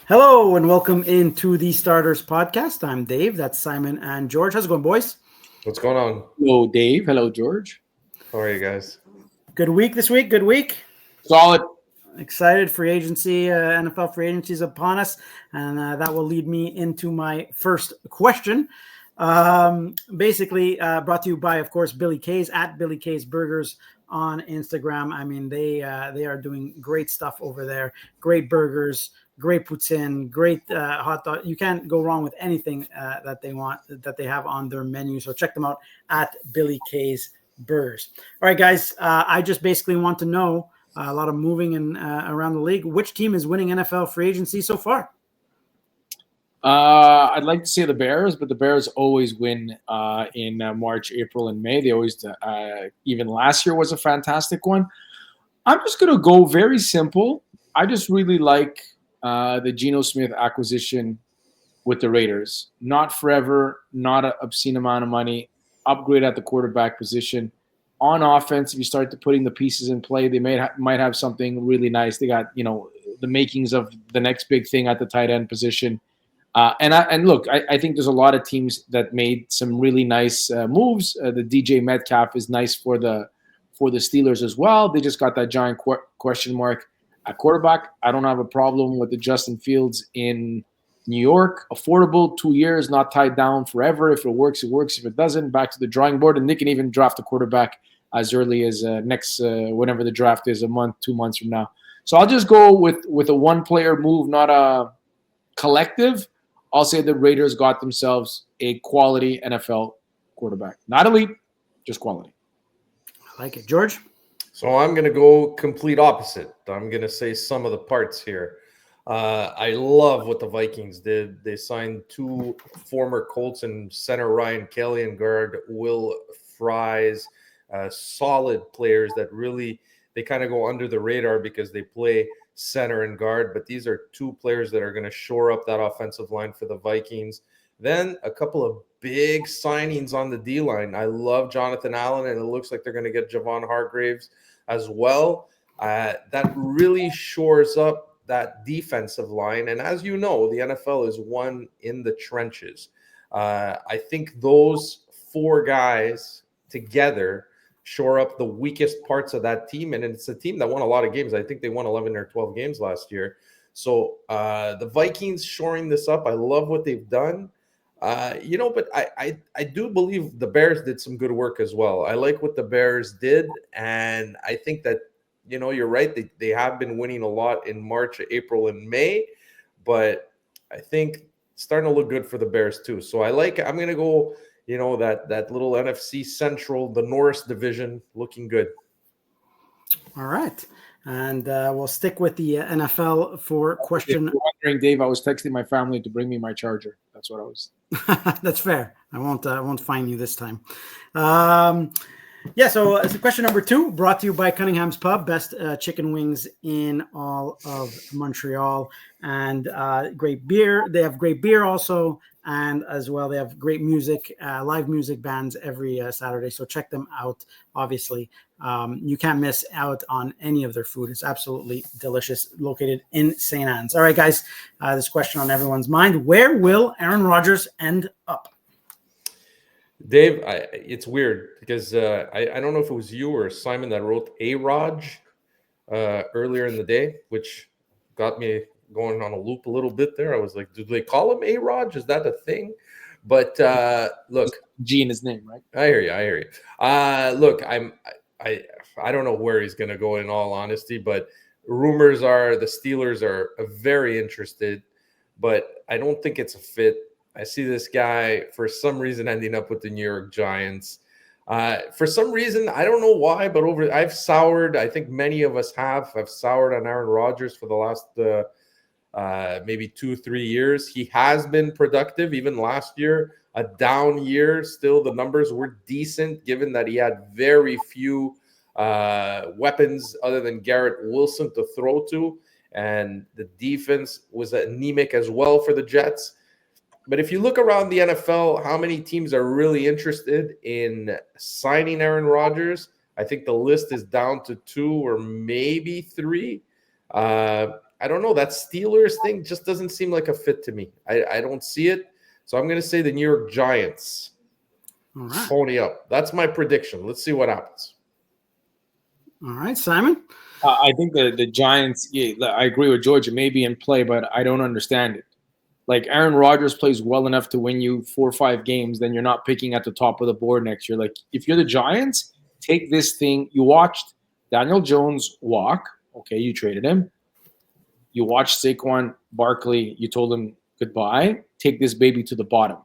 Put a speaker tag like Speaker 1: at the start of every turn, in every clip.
Speaker 1: Hello and welcome into the Starters Podcast. I'm Dave. That's Simon and George. How's it going, boys?
Speaker 2: What's going on?
Speaker 3: Hello, Dave. Hello, George.
Speaker 2: How are you guys?
Speaker 1: Good week this week. Good week.
Speaker 3: Solid.
Speaker 1: Excited. Free agency, NFL free agency is upon us, and that will lead me into my first question. Basically, brought to you by, of course, Billy K's at Billy K's Burgers on Instagram. I mean, they are doing great stuff over there. Great burgers. Great poutine, great hot dog. You can't go wrong with anything that they have on their menu. So check them out at Billy K's Burgers. All right, guys. I just basically want to know a lot of moving in around the league. Which team is winning NFL free agency so far?
Speaker 3: I'd like to say the Bears, but the Bears always win in March, April, and May. They always, even last year was a fantastic one. I'm just going to go very simple. I just really like the Geno Smith acquisition with the Raiders. Not forever, not an obscene amount of money. Upgrade at the quarterback position. On offense, if you start to putting the pieces in play, they might have something really nice. They got the makings of the next big thing at the tight end position. And look, I think there's a lot of teams that made some really nice moves. The DJ Metcalf is nice for the Steelers as well. They just got that giant question mark at quarterback. I don't have a problem with the Justin Fields in New York. Affordable, 2 years, not tied down forever. If it works, it works. If it doesn't, back to the drawing board. And they can even draft a quarterback as early as whenever the draft is, a month, 2 months from now. So I'll just go with a one-player move, not a collective. I'll say the Raiders got themselves a quality NFL quarterback. Not elite, just quality.
Speaker 1: I like it. George?
Speaker 2: So I'm going to go complete opposite. I'm going to say some of the parts here. I love what the Vikings did. They signed two former Colts and center Ryan Kelly and guard Will Fries, solid players that really, they kind of go under the radar because they play center and guard. But these are two players that are going to shore up that offensive line for the Vikings. Then a couple of big signings on the D-line. I love Jonathan Allen, and it looks like they're going to get Javon Hargraves as well. That really shores up that defensive line. And as you know, the NFL is won in the trenches. I think those four guys together shore up the weakest parts of that team. And it's a team that won a lot of games. I think they won 11 or 12 games last year. So the Vikings shoring this up. I love what they've done. But I do believe the Bears did some good work as well. I like what the Bears did, and I think that, you're right. They have been winning a lot in March, April, and May, but I think it's starting to look good for the Bears too. So I'm going to go, that little NFC Central, the Norris division, looking good.
Speaker 1: All right. And we'll stick with the NFL for question.
Speaker 3: If you're wondering, Dave, I was texting my family to bring me my charger. That's what I was.
Speaker 1: That's fair. I won't fine you this time. So question number 2, brought to you by Cunningham's Pub, best chicken wings in all of Montreal, and great beer. They have great beer also, and as well they have great music, live music bands every Saturday. So check them out. Obviously, you can't miss out on any of their food. It's absolutely delicious. Located in St. Anne's. All right, guys. This question on everyone's mind: where will Aaron Rodgers end up?
Speaker 2: Dave, it's weird because I don't know if it was you or Simon that wrote A-Raj earlier in the day, which got me going on a loop a little bit there. I was like, do they call him A-Raj? Is that a thing? But look,
Speaker 3: G in his name, right?
Speaker 2: I hear you. Look, I don't know where he's going to go, in all honesty, but rumors are the Steelers are very interested, but I don't think it's a fit. I see this guy for some reason ending up with the New York Giants. For some reason, I don't know why, but I've soured. I think many of us have. I've soured on Aaron Rodgers for the last maybe 2-3 years. He has been productive, even last year, a down year. Still, the numbers were decent, given that he had very few weapons other than Garrett Wilson to throw to, and the defense was anemic as well for the Jets. But if you look around the NFL, how many teams are really interested in signing Aaron Rodgers? I think the list is down to 2 or maybe 3. I don't know. That Steelers thing just doesn't seem like a fit to me. I don't see it. So I'm going to say the New York Giants.
Speaker 1: All right.
Speaker 2: Pony up. That's my prediction. Let's see what happens.
Speaker 1: All right, Simon.
Speaker 3: I think the Giants. Yeah, I agree with George. It may be in play, but I don't understand it. Like Aaron Rodgers plays well enough to win you 4 or 5 games, then you're not picking at the top of the board next year. Like if you're the Giants, take this thing. You watched Daniel Jones walk. Okay, you traded him. You watched Saquon Barkley. You told him goodbye. Take this baby to the bottom.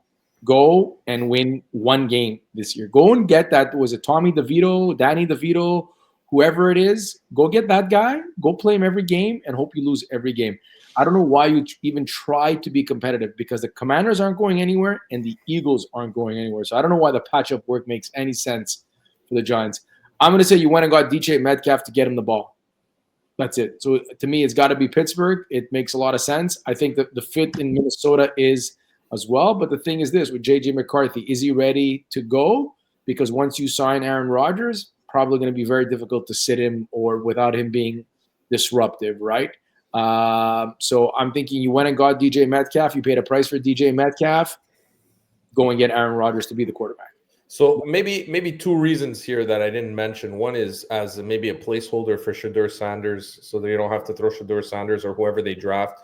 Speaker 3: Go and win 1 game this year. Go and get that. Was it Tommy DeVito, Danny DeVito, whoever it is? Go get that guy. Go play him every game and hope you lose every game. I don't know why you even try to be competitive because the Commanders aren't going anywhere and the Eagles aren't going anywhere. So I don't know why the patch-up work makes any sense for the Giants. I'm going to say you went and got DJ Metcalf to get him the ball. That's it. So to me, it's got to be Pittsburgh. It makes a lot of sense. I think that the fit in Minnesota is as well. But the thing is this, with J.J. McCarthy, is he ready to go? Because once you sign Aaron Rodgers, probably going to be very difficult to sit him or without him being disruptive, right? So I'm thinking you went and got DJ Metcalf. You paid a price for DJ Metcalf. Go and get Aaron Rodgers to be the quarterback.
Speaker 2: So maybe 2 reasons here that I didn't mention. One is as maybe a placeholder for Shedeur Sanders, so they don't have to throw Shedeur Sanders or whoever they draft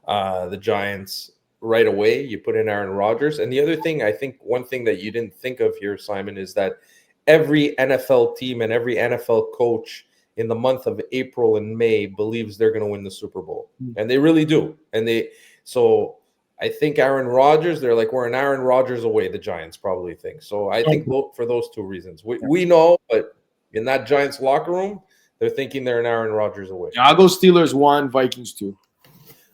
Speaker 2: the Giants right away. You put in Aaron Rodgers. And the other thing, I think one thing that you didn't think of here, Simon, is that every NFL team and every NFL coach in the month of April and May believes they're going to win the Super Bowl. And they really do. So I think Aaron Rodgers, they're like, we're an Aaron Rodgers away, the Giants probably think. So I think for those 2 reasons. We know, but in that Giants locker room, they're thinking they're an Aaron Rodgers away.
Speaker 3: I'll go Steelers 1, Vikings 2.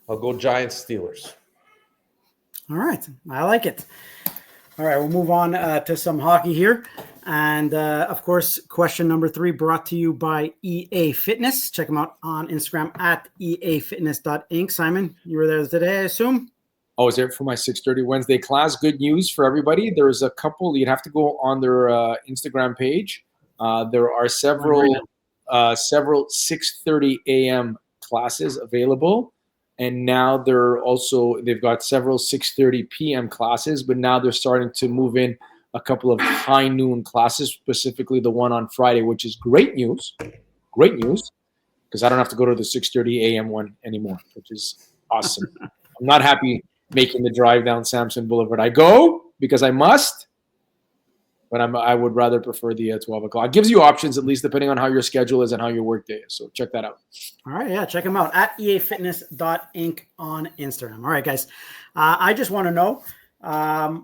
Speaker 2: I'll go Giants Steelers.
Speaker 1: All right. I like it. All right. We'll move on to some hockey here. And, of course, question number 3 brought to you by EA Fitness. Check them out on Instagram at eafitness.inc. Simon, you were there today, I assume?
Speaker 3: I was there for my 6:30 Wednesday class. Good news for everybody. There's a couple. You'd have to go on their Instagram page. There are several 6:30 a.m. classes available. And now they've got several 6:30 p.m. classes, but now they're starting to move in a couple of high noon classes, specifically the one on Friday, which is great news. Great news, because I don't have to go to the 6:30 a.m. one anymore, which is awesome. I'm not happy making the drive down Samson Boulevard. I go because I must, but I would rather prefer the 12 o'clock. It gives you options, at least, depending on how your schedule is and how your work day is. So check that out.
Speaker 1: All right, yeah, check them out at eafitness.inc on Instagram. All right, guys. I just want to know,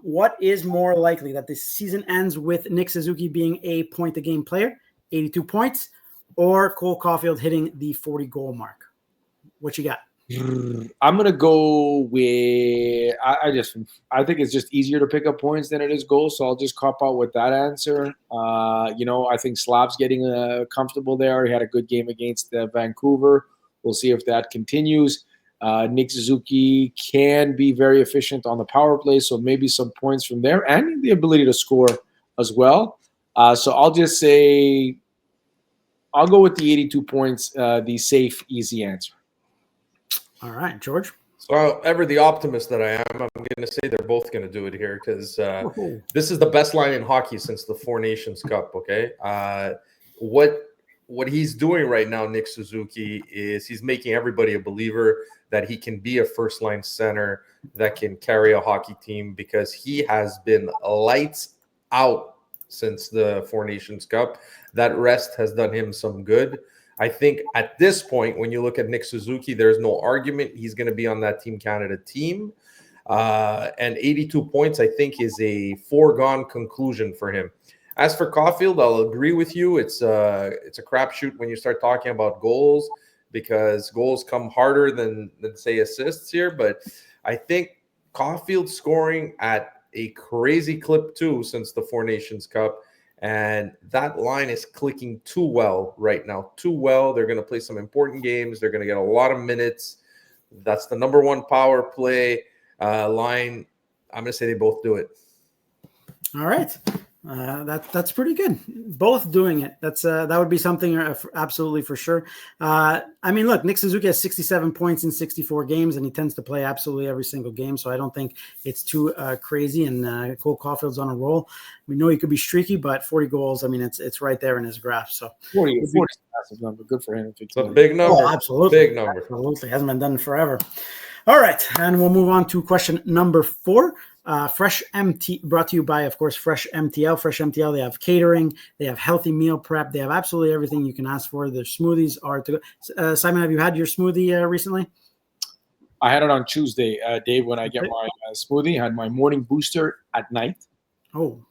Speaker 1: what is more likely, that the season ends with Nick Suzuki being a point-a-game player, 82 points, or Cole Caufield hitting the 40-goal mark? What you got?
Speaker 3: I'm gonna go with I think it's just easier to pick up points than it is goals, so I'll just cop out with that answer. I think Slav's getting comfortable there. He had a good game against Vancouver. We'll see if that continues. Nick Suzuki can be very efficient on the power play, so maybe some points from there and the ability to score as well. So I'll just say I'll go with the 82 points, the safe, easy answer.
Speaker 1: All right, George.
Speaker 2: So ever the optimist that I am, I'm going to say they're both going to do it here because this is the best line in hockey since the Four Nations Cup, okay? What he's doing right now, Nick Suzuki, is he's making everybody a believer that he can be a first-line center that can carry a hockey team because he has been lights out since the Four Nations Cup. That rest has done him some good. I think at this point, when you look at Nick Suzuki, there's no argument. He's going to be on that Team Canada team. And 82 points, I think, is a foregone conclusion for him. As for Caufield, I'll agree with you. It's a crapshoot when you start talking about goals because goals come harder than say, assists here. But I think Caufield scoring at a crazy clip, too, since the Four Nations Cup. And that line is clicking too well right now. Too well. They're going to play some important games. They're going to get a lot of minutes. That's the number 1 power play line. I'm going to say they both do it.
Speaker 1: All right. That's pretty good. Both doing it. That would be something absolutely for sure. I mean, look, Nick Suzuki has 67 points in 64 games, and he tends to play absolutely every single game. So I don't think it's too crazy. And Cole Caulfield's on a roll. We know he could be streaky, but 40 goals. I mean, it's right there in his graph. So
Speaker 3: 40 is a massive number. Good for him.
Speaker 2: It's a big number.
Speaker 1: Oh, absolutely,
Speaker 2: big number.
Speaker 1: Absolutely, hasn't been done forever. All right, and we'll move on to question number 4. Fresh MT, brought to you by, of course, Fresh MTL. Fresh MTL, they have catering, they have healthy meal prep, they have absolutely everything you can ask for. Their smoothies are to go. Simon, have you had your smoothie recently?
Speaker 3: I had it on Tuesday, Dave, when I get my smoothie. I had my morning booster at night.
Speaker 1: Oh.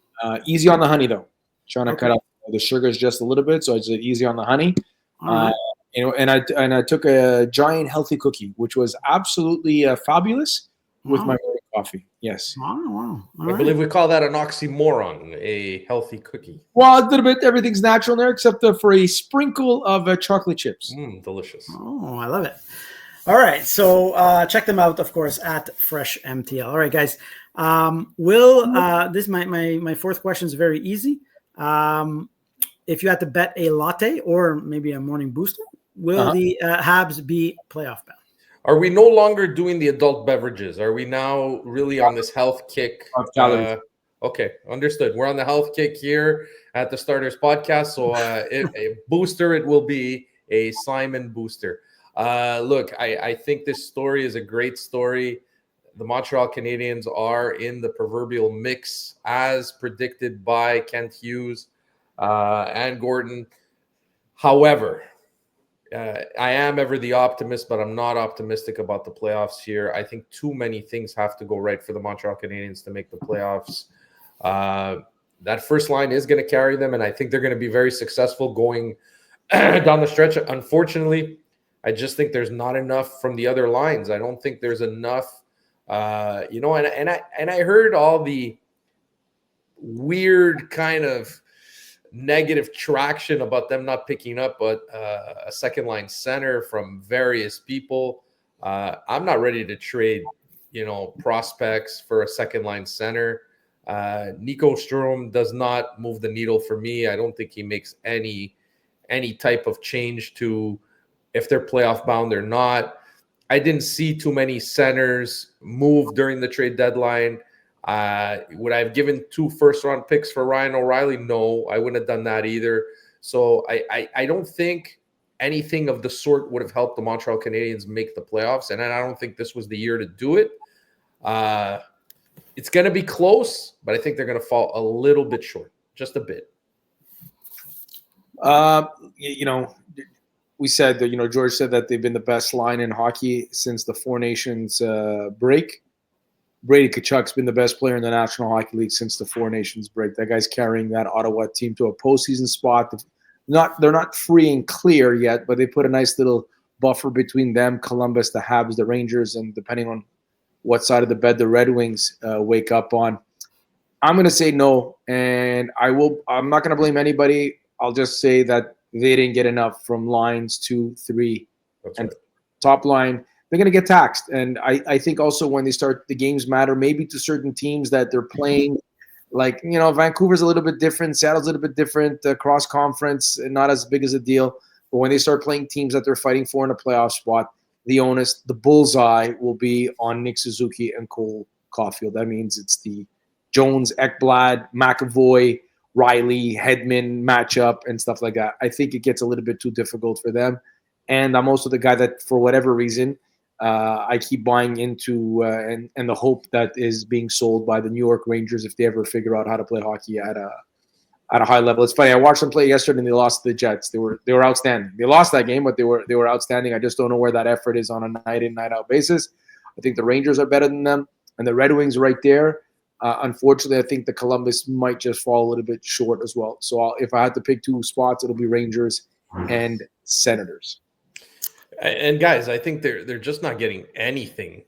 Speaker 3: Easy on the honey, though. Trying to cut out the sugars just a little bit, so it's easy on the honey. Right. And I took a giant healthy cookie, which was absolutely fabulous with my morning coffee. Yes.
Speaker 1: Wow.
Speaker 2: I believe we call that an oxymoron, a healthy cookie.
Speaker 3: Well, a little bit. Everything's natural in there except for a sprinkle of chocolate chips.
Speaker 2: Delicious.
Speaker 1: Oh, I love it. All right. So check them out, of course, at Fresh MTL. All right, guys. This my fourth question is very easy. If you had to bet a latte or maybe a morning booster, will the Habs be playoff bound?
Speaker 2: Are we no longer doing the adult beverages? Are we now really on this health kick? Okay, understood. We're on the health kick here at the Starters Podcast. So a booster, it will be a Simon booster. Look, I think this story is a great story. The Montreal Canadiens are in the proverbial mix as predicted by Kent Hughes and Gordon. However, I am ever the optimist, but I'm not optimistic about the playoffs here. I think too many things have to go right for the Montreal Canadiens to make the playoffs. That first line is going to carry them, and I think they're going to be very successful going down the stretch. Unfortunately, I just think there's not enough from the other lines. I don't think there's enough, and I heard all the weird kind of negative traction about them not picking up a second line center from various people. I'm not ready to trade, prospects for a second line center. Nico Sturm does not move the needle for me. I don't think he makes any type of change to if they're playoff bound or not. I didn't see too many centers move during the trade deadline. Would I have given 2 first-round picks for Ryan O'Reilly? No, I wouldn't have done that either. So I don't think anything of the sort would have helped the Montreal Canadiens make the playoffs, and I don't think this was the year to do it. It's going to be close, but I think they're going to fall a little bit short, just a bit.
Speaker 3: We said that, George said that they've been the best line in hockey since the Four Nations break. Brady Tkachuk's been the best player in the National Hockey League since the Four Nations break. That guy's carrying that Ottawa team to a postseason spot. They're not free and clear yet, but they put a nice little buffer between them, Columbus, the Habs, the Rangers, and depending on what side of the bed the Red Wings wake up on. I'm going to say no, and I'm not going to blame anybody. I'll just say that they didn't get enough from lines 2, 3, and top line. They're going to get taxed. And I think also when they start, the games matter maybe to certain teams that they're playing. Like, Vancouver's a little bit different. Seattle's a little bit different. Cross-conference, not as big as a deal. But when they start playing teams that they're fighting for in a playoff spot, the bullseye will be on Nick Suzuki and Cole Caufield. That means it's the Jones, Ekblad, McAvoy, Riley, Hedman matchup and stuff like that. I think it gets a little bit too difficult for them. And I'm also the guy that, for whatever reason, I keep buying into and the hope that is being sold by the New York Rangers if they ever figure out how to play hockey at a high level. It's funny. I watched them play yesterday and they lost to the Jets. They were outstanding. They lost that game, but they were outstanding. I just don't know where that effort is on a night in, night out basis. I think the Rangers are better than them, and the Red Wings right there. Unfortunately, I think the Columbus might just fall a little bit short as well. So if I had to pick 2 spots, it'll be Rangers and Senators.
Speaker 2: And guys, I think they're just not getting anything,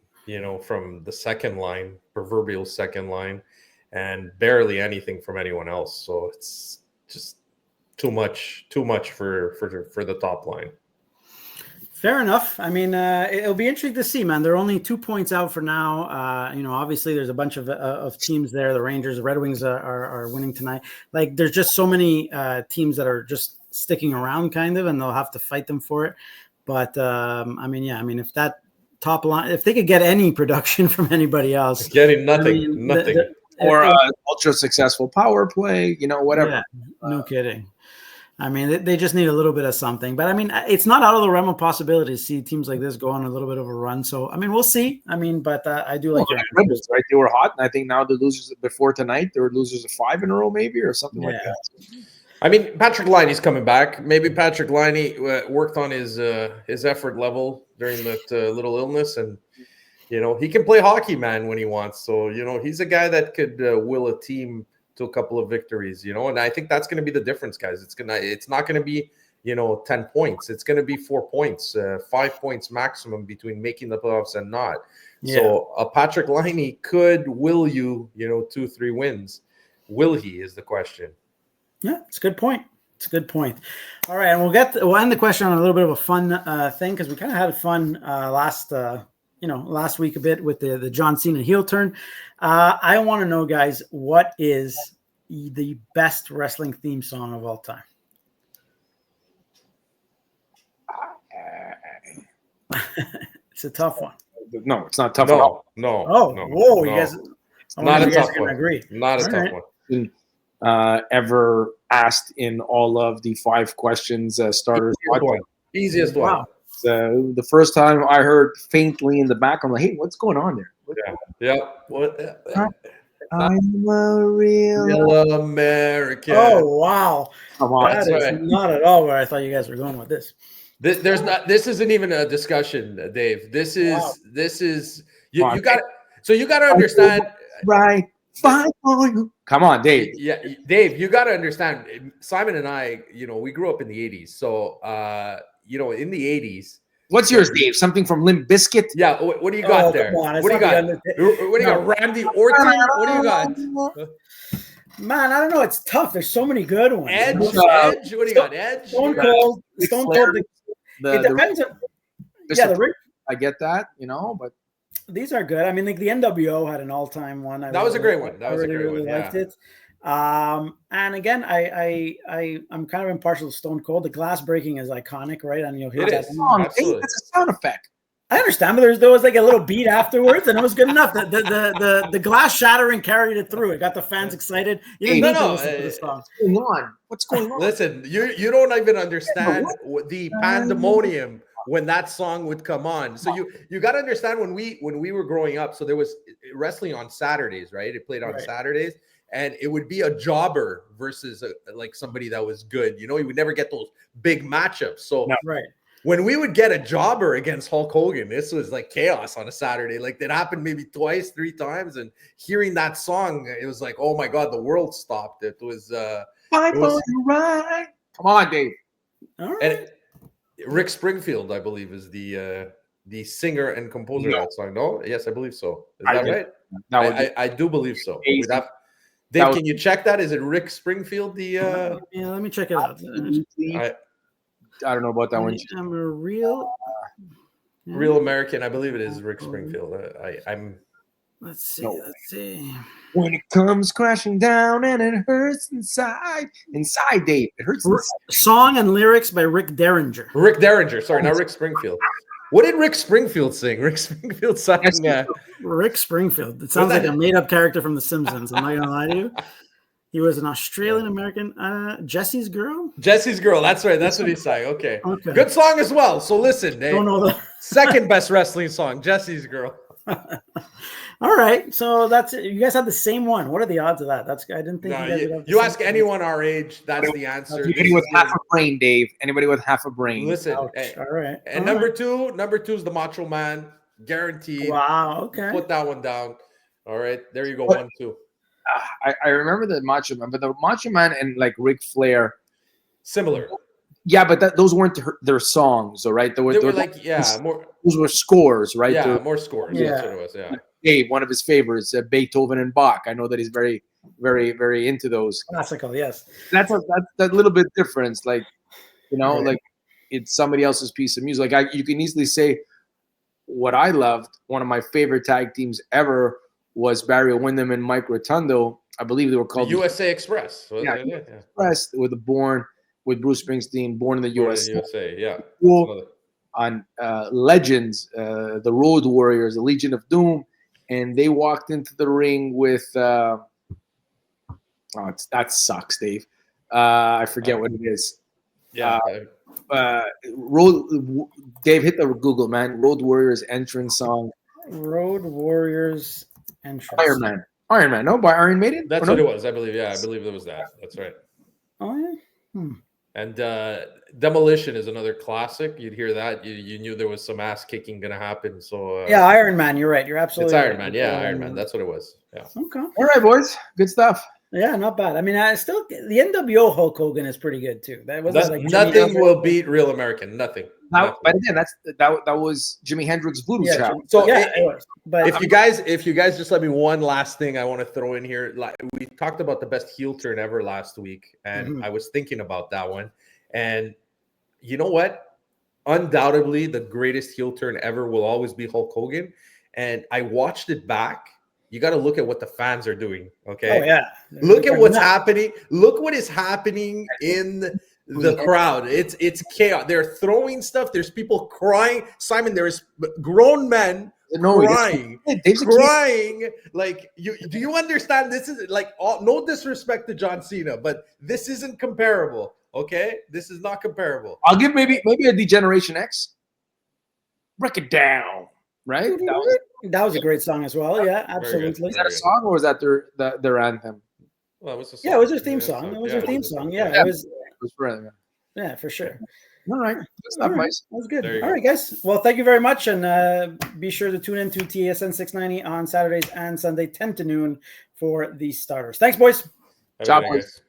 Speaker 2: from the second line, proverbial second line, and barely anything from anyone else. So it's just too much for the top line.
Speaker 1: Fair enough. I mean, it'll be interesting to see, man. They're only 2 points out for now. Obviously, there's a bunch of teams there. The Rangers, the Red Wings are winning tonight. Like, there's just so many teams that are just sticking around, kind of, and they'll have to fight them for it. But if that top line, if they could get any production from anybody else,
Speaker 2: getting nothing.
Speaker 3: Or ultra successful power play, whatever.
Speaker 1: Yeah, no kidding. I mean, they just need a little bit of something. But, I mean, it's not out of the realm of possibility to see teams like this go on a little bit of a run. So, I mean, we'll see. I mean, but I do like
Speaker 3: Rebels, right? They were hot. And I think now the losers before tonight, they were losers of 5 in a row maybe or something like that.
Speaker 2: I mean, Patrick Liney's coming back. Maybe Patrick Liney worked on his effort level during that little illness. And, he can play hockey, man, when he wants. So, he's a guy that could will a team to a couple of victories, and I think that's going to be the difference, guys. It's not going to be, 10 points. It's going to be 4 points, 5 points maximum between making the playoffs and not. Yeah. So a Patrick Liney will you, 2-3 wins. Will he is the question.
Speaker 1: Yeah, it's a good point. All right, and we'll end the question on a little bit of a fun thing because we kind of had fun last week a bit with the John Cena heel turn. I want to know, guys, what is the best wrestling theme song of all time? It's a tough one.
Speaker 3: No, it's not tough at all.
Speaker 2: No.
Speaker 1: Oh,
Speaker 2: no,
Speaker 1: whoa,
Speaker 2: no.
Speaker 1: you guys.
Speaker 2: It's not a tough one.
Speaker 1: Agree.
Speaker 2: Not a tough
Speaker 3: one. Ever asked in all of the 5 questions starters?
Speaker 2: Easiest one.
Speaker 3: Wow. The first time I heard faintly in the back, I'm like, hey, what's going on there?
Speaker 2: Yeah.
Speaker 3: I'm a real
Speaker 2: American.
Speaker 1: Oh, wow.
Speaker 3: Come on.
Speaker 1: That is not at all where I thought you guys were going with this.
Speaker 2: This isn't even a discussion, Dave. This is you got to understand.
Speaker 3: Right. Fine for you. Come on, Dave.
Speaker 2: Yeah, Dave, you got to understand. Simon and I, we grew up in the 80s. So, in the 80s.
Speaker 3: What's yours, Dave? Something from Limp Bizkit?
Speaker 2: Yeah. What do you got there? What do you got? What do you got? Randy Orton? What do you got?
Speaker 1: Man, I don't know. It's tough. There's so many good ones.
Speaker 2: Edge. What do you got? Edge.
Speaker 1: Stone Cold. It depends on.
Speaker 3: I get that, but.
Speaker 1: These are good. I mean, like the NWO had an all-time one.
Speaker 2: That was a great one. That was a great one.
Speaker 1: I liked it. And again, I'm kind of impartial to Stone Cold. The glass breaking is iconic, right? And you'll hear that.
Speaker 3: That's a sound effect.
Speaker 1: I understand, but there was like a little beat afterwards, and it was good enough. The glass shattering carried it through. It got the fans excited. You didn't need to listen to the song.
Speaker 3: What's going on?
Speaker 2: Listen, you don't even understand the pandemonium when that song would come on. So you got to understand when we were growing up. So there was wrestling on Saturdays, right? It played on Saturdays, and it would be a jobber versus like somebody that was good. You would never get those big matchups. So when we would get a jobber against Hulk Hogan, this was like chaos on a Saturday. Like that happened maybe 2, 3 times, and hearing that song, it was like, oh my God, the world stopped. It was
Speaker 3: right. Come on, Dave.
Speaker 1: All right.
Speaker 2: And Rick Springfield, I believe, is the singer and composer of that song. No? Yes, I believe so. Is that right? I do believe so. Dave, can you check that? Is it Rick Springfield?
Speaker 1: Yeah, let me check it out.
Speaker 3: I don't know about that one.
Speaker 1: I'm a real
Speaker 2: American. I believe it is Rick Springfield.
Speaker 1: Let's see.
Speaker 3: When it comes crashing down and it hurts inside, Dave. It hurts inside.
Speaker 1: Song and lyrics by Rick Derringer.
Speaker 2: Sorry, not Rick Springfield. What did Rick Springfield sing? Rick Springfield sang.
Speaker 1: Rick Springfield. It sounds like a made-up character from The Simpsons. I'm not gonna lie to you. He was an Australian-American. Jesse's Girl?
Speaker 2: Jesse's Girl. That's right. That's what he sang. Okay. Good song as well. So listen, Dave.
Speaker 1: Don't know the
Speaker 2: second best wrestling song, Jesse's Girl.
Speaker 1: All right. So that's it. You guys have the same one. What are the odds of that? I didn't think you guys would have
Speaker 2: you ask anyone our age, that's the answer.
Speaker 3: Anybody with half a brain, Dave. Anybody with half a brain.
Speaker 2: Listen.
Speaker 1: All right.
Speaker 2: And number two is the Macho Man. Guaranteed.
Speaker 1: Wow. Okay.
Speaker 2: Put that one down. All right. There you go. 1, 2.
Speaker 3: I remember the Macho Man, but the Macho Man and like Ric Flair,
Speaker 2: similar.
Speaker 3: Yeah, but those weren't their songs, all right? They were
Speaker 2: like more.
Speaker 3: Those were scores, right?
Speaker 2: Yeah, more scores.
Speaker 1: Yeah.
Speaker 2: That's what it was. Yeah.
Speaker 3: Dave, one of his favorites, Beethoven and Bach. I know that he's very, very, very into those.
Speaker 1: Classical, yes.
Speaker 3: That's that little bit difference, like, like it's somebody else's piece of music. Like you can easily say what I loved. One of my favorite tag teams ever was Barry Windham and Mike Rotundo. I believe they were called
Speaker 2: the USA Express.
Speaker 3: Yeah, Express with Bruce Springsteen, Born in the USA.
Speaker 2: USA, yeah.
Speaker 3: Cool. On Legends, the Road Warriors, the Legion of Doom, and they walked into the ring with that sucks, Dave. I forget what it is.
Speaker 2: Yeah.
Speaker 3: Dave, hit the Google, man. Road Warriors entrance song.
Speaker 1: Road Warriors entrance.
Speaker 3: Iron Man. No, by Iron Maiden.
Speaker 2: That's what it was. I believe. Yeah, I believe it was that. That's right.
Speaker 1: Oh yeah.
Speaker 2: And Demolition is another classic. You'd hear that. You knew there was some ass kicking going to happen. So
Speaker 1: yeah, Iron Man. You're right. You're absolutely
Speaker 2: It's Iron
Speaker 1: right.
Speaker 2: Man. Yeah, Iron Man. That's what it was. Yeah.
Speaker 1: Okay.
Speaker 3: All right, boys. Good stuff.
Speaker 1: Yeah, not bad. I mean, I still the NWO Hulk Hogan is pretty good too. That was like
Speaker 2: nothing will beat Real American. Nothing.
Speaker 3: But again, that was Jimi Hendrix Voodoo Child.
Speaker 2: So
Speaker 1: yeah, it was. But
Speaker 2: if you guys just let me one last thing I want to throw in here. Like we talked about the best heel turn ever last week, and I was thinking about that one. And you know what? Undoubtedly, the greatest heel turn ever will always be Hulk Hogan. And I watched it back. You got to look at what the fans are doing. Okay.
Speaker 1: Oh yeah.
Speaker 2: Look at what's happening. Look what is happening in the crowd. It's chaos. They're throwing stuff. There's people crying. Simon, there's grown men crying. Like do you understand? This is like no disrespect to John Cena, but this isn't comparable. Okay, this is not comparable.
Speaker 3: I'll give maybe a D-Generation X. Break it down, right?
Speaker 1: That was a great song as well. Yeah, absolutely.
Speaker 3: Was that a song or was that their anthem?
Speaker 2: Well, it was a song.
Speaker 1: Yeah, it was their theme song. It was their theme song. Yeah, it was. Yeah, for sure.
Speaker 3: All right,
Speaker 1: that was good. All right, guys. Well, thank you very much, and be sure to tune in to TSN 690 on Saturdays and Sunday, 10 to noon for the starters. Thanks, boys.
Speaker 3: Ciao, boys.